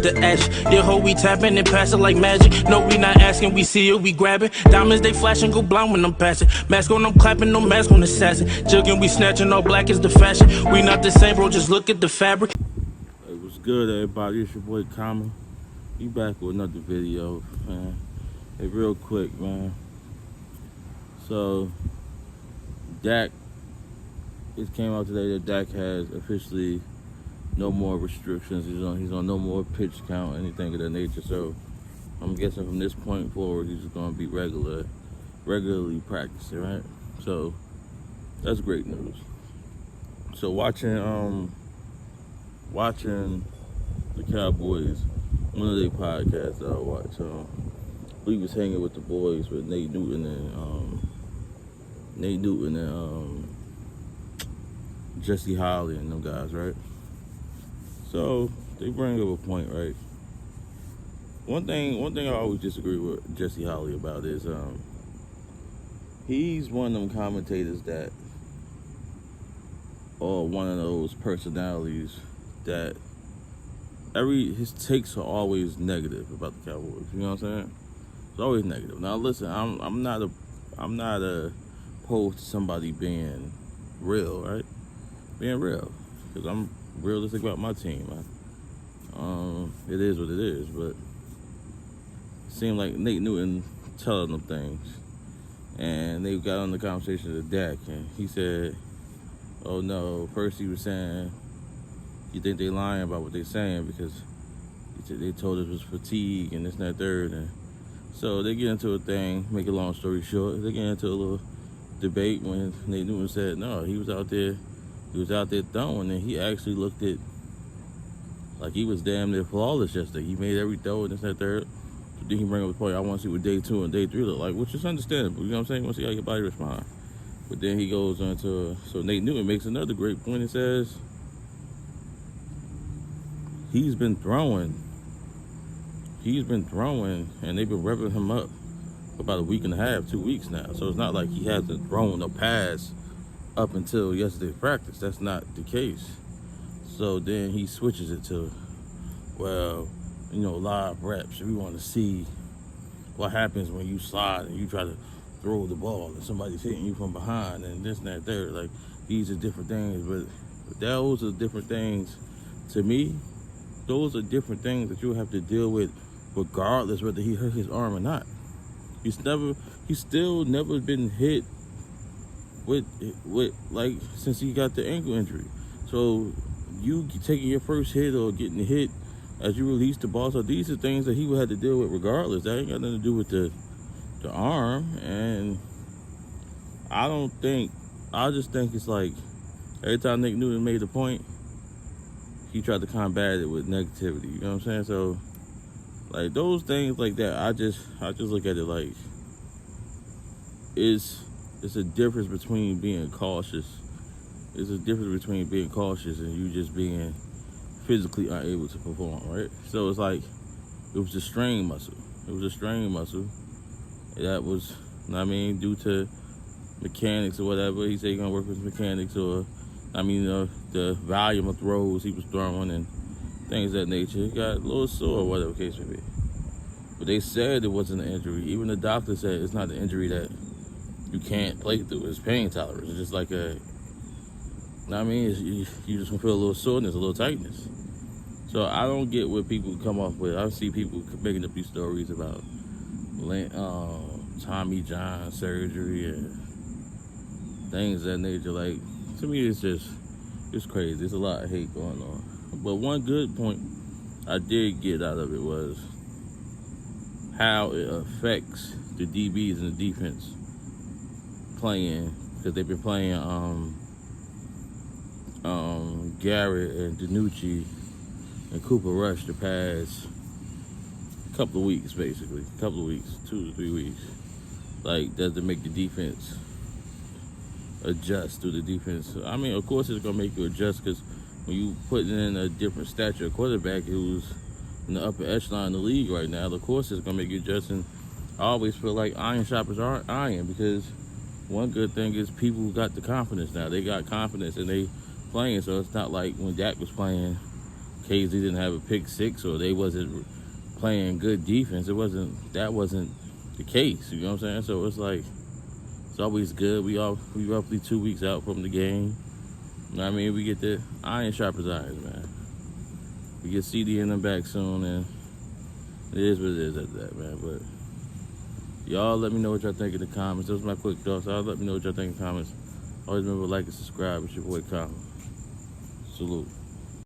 the action. Yeah, ho, we tapping and passing like magic. No, we not asking, we see it, we grabbing. Diamonds, they flashing, go blind when I'm passing. Mask on, I'm clapping, no mask on assassin. Jugging, we snatching, all black is the fashion. We not the same, bro, just look at the fabric. Hey, what's good, everybody? It's your boy Common. We back with another video, man. Hey, real quick, man. So, Dak, it came out today that Dak has officially no more restrictions. He's on no more pitch count, anything of that nature. So, I'm guessing from this point forward, he's just gonna be regularly practicing, right? So, that's great news. So, watching the Cowboys, one of their podcasts that I watch, we was hanging with the boys with Nate Newton and Jesse Holley and them guys, right? So they bring up a point, right? One thing I always disagree with Jesse Holley about is he's one of them commentators that, or one of those personalities that his takes are always negative about the Cowboys. You know what I'm saying? It's always negative. Now listen, I'm not opposed to somebody being real, right? Being real, because I'm realistic about my team. It is what it is, but it seemed like Nate Newton telling them things, and they got on the conversation with Dak, and he said, "Oh no!" First he was saying, "You think they lying about what they saying because they told us it was fatigue and this and that third." And so they get into a thing. Make a long story short, they get into a little debate when Nate Newton said, "No, he was out there throwing, and he actually looked at like he was damn near flawless yesterday. He made every throw and this and that third." But then he bring up the point, "I want to see what day 2 and day 3 look like," which is understandable. You know what I'm saying? You want to see how your body respond. But then he goes on to, so Nate Newton makes another great point and says, he's been throwing, and they've been revving him up for about a week and a half, 2 weeks now. So it's not like he hasn't thrown a pass up until yesterday's practice. That's not the case. So then he switches it to, well, live reps. We want to see what happens when you slide and you try to throw the ball and somebody's hitting you from behind and this and that there. Like, these are different things, but those are different things. To me, those are different things that you'll have to deal with regardless whether he hurt his arm or not. He's still never been hit with like since he got the ankle injury. So you taking your first hit or getting hit as you release the ball, so these are things that he would have to deal with regardless. That ain't got nothing to do with the arm. And I just think it's like every time Nick Newton made a point, he tried to combat it with negativity. You know what I'm saying? So like those things like that, I just look at it like it's a difference between being cautious. There's a difference between being cautious and you just being physically unable to perform, right? So it's like it was a strain muscle. That was, due to mechanics or whatever. He said he's gonna work with mechanics, or the volume of throws he was throwing and things of that nature. He got a little sore, whatever the case may be. But they said it wasn't an injury. Even the doctor said it's not an injury that you can't play through. It's pain tolerance. It's just like you just gonna feel a little soreness, a little tightness. So I don't get what people come up with. I see people making up these stories about Tommy John surgery and things of that nature. Like, to me, it's crazy. There's a lot of hate going on. But one good point I did get out of it was how it affects the DBs and the defense playing, because they've been playing Garrett and DiNucci and Cooper Rush the past couple of weeks, basically. 2 to 3 weeks. Like, does it make the defense adjust to the defense? Of course it's going to make you adjust, because when you put in a different stature quarterback who's in the upper echelon of the league right now, of course it's going to make you adjust. And I always feel like iron sharpens iron, because one good thing is people got the confidence now. They got confidence and they playing, so it's not like when Dak was playing KZ didn't have a pick six or they wasn't playing good defense. That wasn't the case. You know what I'm saying? So it's like it's always good. We roughly 2 weeks out from the game. You know what I mean? We get the iron sharpers irons, man. We get CD in them back soon, and it is what it is at that, man. But y'all let me know what y'all think in the comments. Those are my quick thoughts. Y'all let me know what y'all think in the comments. Always remember to like and subscribe. It's your boy Common. Salute.